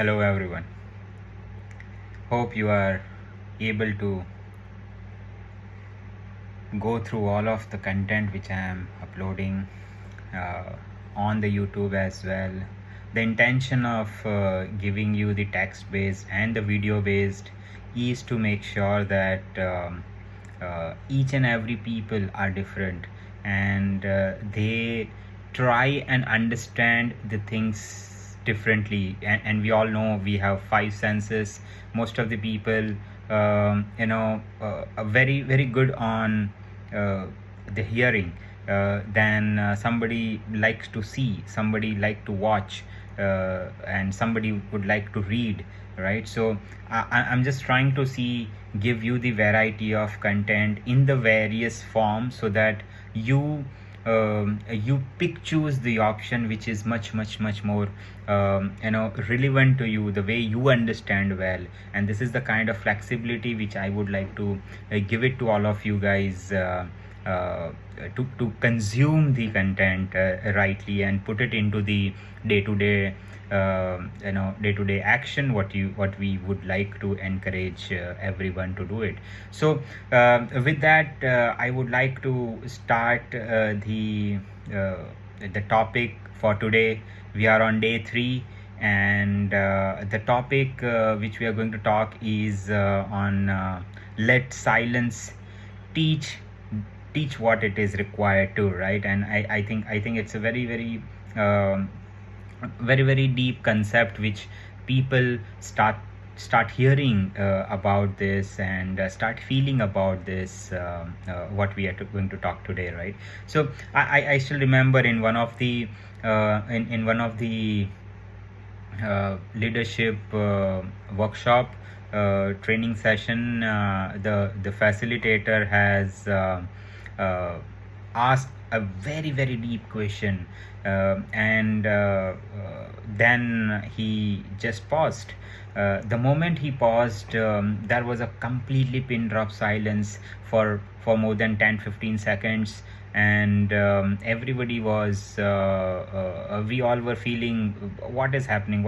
Hello everyone. Hope you are able to go through all of the content which I am uploading uh, on the YouTube as well. The intention of giving you the text based and the video based is to make sure that each and every people are different, and they try and understand the things differently, and we all know we have five senses. Most of the people are very good on the hearing, then somebody likes to see, somebody like to watch, and somebody would like to read, right? So I'm just trying to give you the variety of content in the various forms, so that you choose the option which is much more relevant to you, the way you understand well. And this is the kind of flexibility which I would like to give it to all of you guys, uh, to consume the content rightly and put it into the day to day day-to-day action, what we would like to encourage everyone to do it. So with that, I would like to start uh, the topic for today. We are on day 3, and the topic which we are going to talk is on let silence teach teach what it is required to, right? And I think it's a um, very deep concept which people start hearing about this, and start feeling about this, what we are going to talk today, right? So I still remember in one of the in one of the leadership workshop training session, the facilitator has uh, asked a very deep question, and then he just paused. The moment he paused, there was a completely pin drop silence for more than 10-15 seconds, and everybody was we all were feeling what is happening.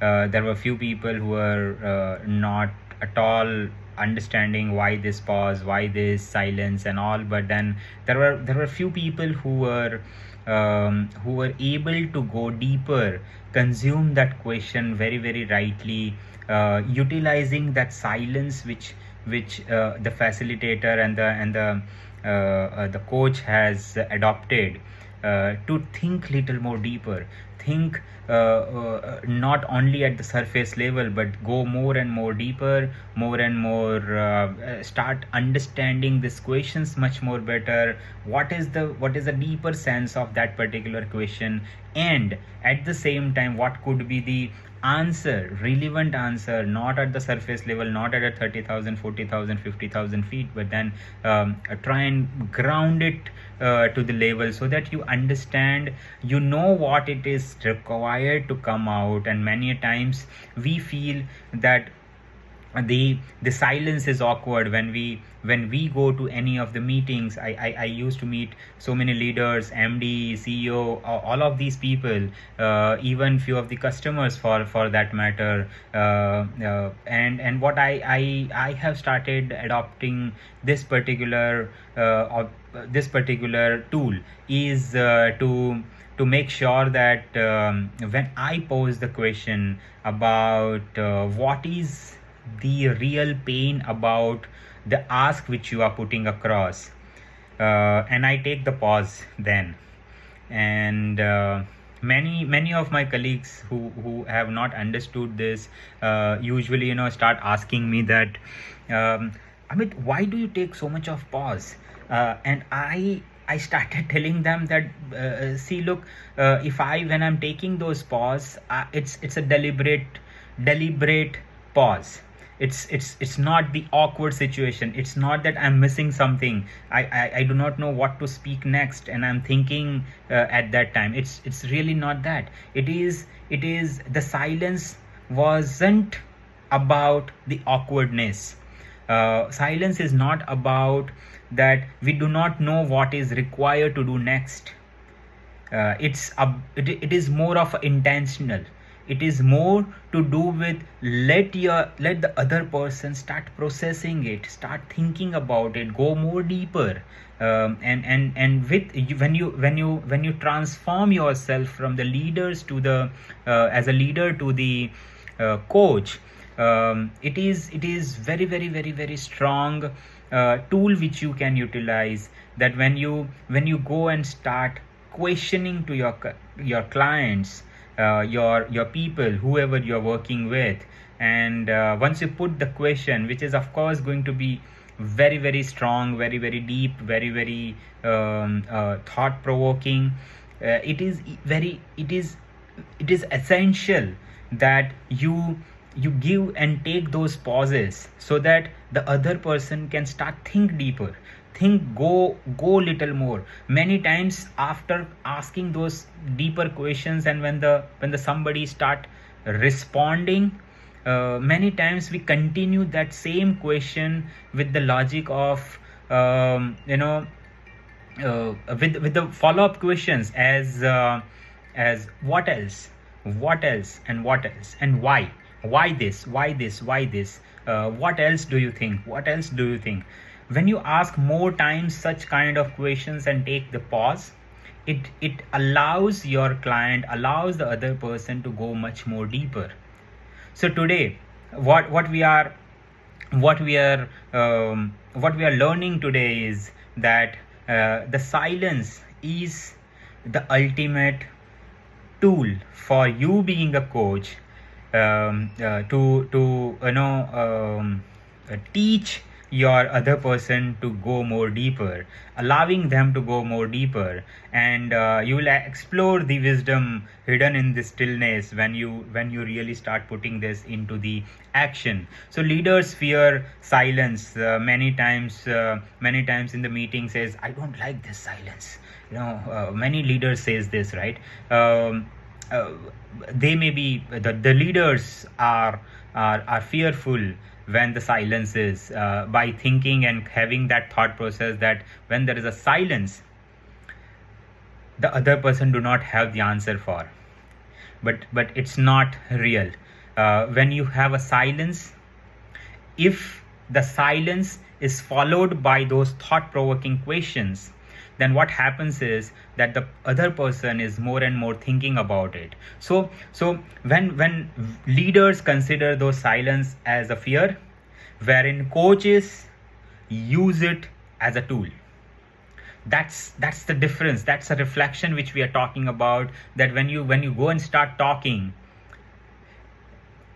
There were few people who were not at all understanding why this pause, why this silence and all. But then there were few people who were able to go deeper, consume that question very rightly, utilizing that silence which the facilitator and the coach has adopted, to think little more deeper, think not only at the surface level, but go more and more deeper, more and more start understanding these questions much more better. What is the deeper sense of that particular question, and at the same time what could be the answer, relevant answer, not at the surface level, not at a 30,000, 40,000, 50,000 feet, but then try and ground it to the level, so that you understand, what it is required to come out. And many a times we feel that the silence is awkward when we go to any of the meetings. I used to meet so many leaders, MD, CEO, all of these people, even few of the customers for that matter, and what I have started adopting this particular tool is to make sure that when I pose the question about what is the real pain about the ask which you are putting across, and I take the pause then. And many of my colleagues who have not understood this usually start asking me that, Amit, why do you take so much of pause? And I started telling them that, see, look, if I when I'm taking those pause, it's a deliberate pause. It's not the awkward situation. It's not that I'm missing something. I do not know what to speak next, and I'm thinking at that time. It's really not that. It is the silence wasn't about the awkwardness. Silence is not about that we do not know what is required to do next. It is more of intentional. it is more to do with let the other person start processing it, start thinking about it, go more deeper. And with when you transform yourself from the leaders to the as a leader to the coach, it is very strong tool which you can utilize, that when you go and start questioning to your clients, your people, whoever you're working with, and once you put the question, which is of course going to be very strong, very deep, very thought provoking, it is essential that you give and take those pauses, so that the other person can start think deeper, go little more. Many times after asking those deeper questions, and when the somebody start responding, many times we continue that same question with the logic of um, you know with the follow-up questions, as what else and what else, and why this, what else do you think. When you ask more times such kind of questions and take the pause, it allows your client, allows the other person to go much more deeper. So today, what we are what we are learning today is that the silence is the ultimate tool for you being a coach, to teach your other person to go more deeper, allowing them to go more deeper, and you will explore the wisdom hidden in the stillness when you really start putting this into the action. So leaders fear silence, many times in the meeting says, I don't like this silence. Many leaders says this, right? They may be the leaders are fearful when the silence is, by thinking and having that thought process that when there is a silence, the other person do not have the answer for. But it's not real. When you have a silence, if the silence is followed by those thought provoking questions, then what happens is that the other person is more and more thinking about it. So when leaders consider those silence as a fear, wherein coaches use it as a tool. That's the difference. That's a reflection which we are talking about, that when you go and start talking,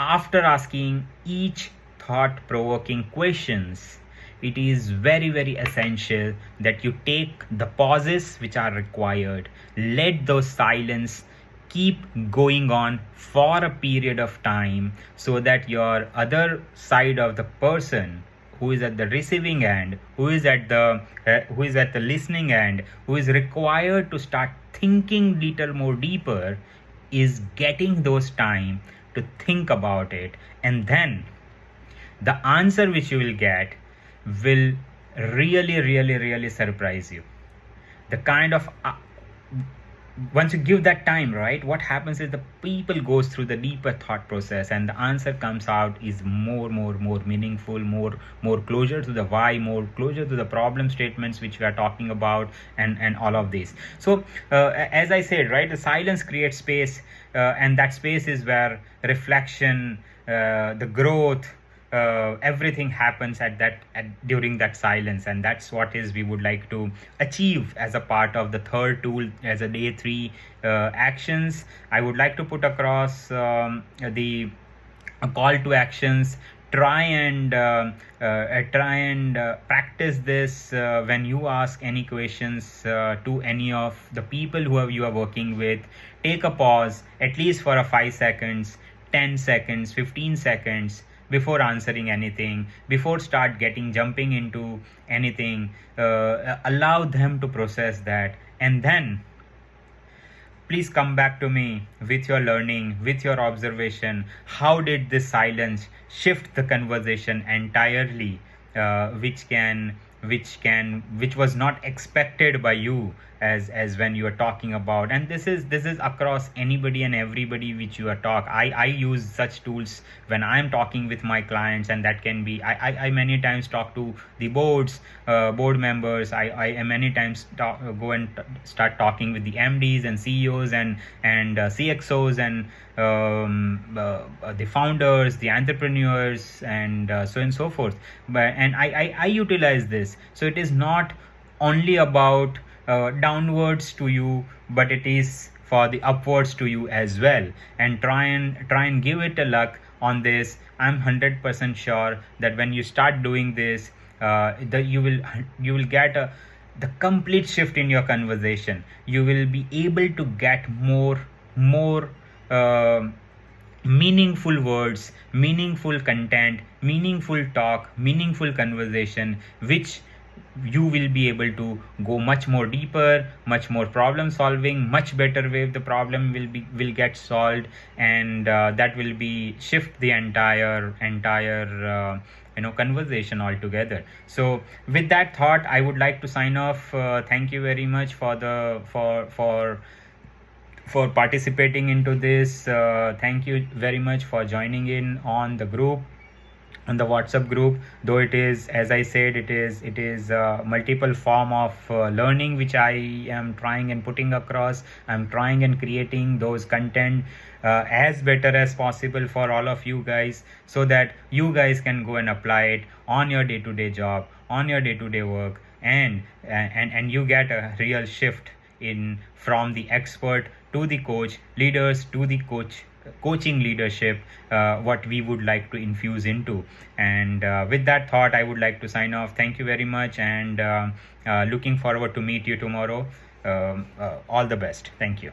after asking each thought provoking questions, it is very essential that you take the pauses which are required, let those silence keep going on for a period of time, so that your other side of the person, who is at the receiving end, who is at the listening end, who is required to start thinking little more deeper, is getting those time to think about it. And then the answer which you will get will really surprise you. The kind of once you give that time, right, what happens is the people goes through the deeper thought process, and the answer comes out is more meaningful, more closer to the why, more closer to the problem statements which we are talking about, and all of this. So as I said, right, the silence creates space, and that space is where reflection, the growth, everything happens during that silence. And that's what is we would like to achieve as a part of the third tool, as a day 3 actions. I would like to put across the call to actions. Try and practice this when you ask any questions to any of the people you are working with. Take a pause, at least for a 5 seconds, 10 seconds, 15 seconds, before answering anything, before jumping into anything. Allow them to process that, and then please come back to me with your learning, with your observation. How did this silence shift the conversation entirely, which was not expected by you, as when you are talking about. And this is across anybody and everybody which you are talk. I use such tools when I'm talking with my clients, and that can be I many times talk to the board members. I many times go and start talking with the MDs and CEOs and CXOs and the founders, the entrepreneurs, and so and so forth. And I utilize this. So it is not only about downwards to you, but it is for the upwards to you as well. And try and give it a luck on this. I'm 100% sure that when you start doing this, you will get the complete shift in your conversation. You will be able to get more uh, meaningful words, meaningful content, meaningful talk, meaningful conversation, which you will be able to go much more deeper, much more problem solving, much better way the problem will get solved. And that will be shift the entire conversation altogether. So with that thought, I would like to sign off. Thank you very much for participating into this. Thank you very much for joining in on the group, on the WhatsApp group. Though it is, as I said, it is multiple form of learning which I am trying and putting across. I'm trying and creating those content as better as possible for all of you guys, so that you guys can go and apply it on your day-to-day job, on your day-to-day work, and you get a real shift in from the expert to the coach, leaders to the coaching leadership, what we would like to infuse into. And with that thought, I would like to sign off. Thank you very much, and looking forward to meet you tomorrow. All the best. Thank you.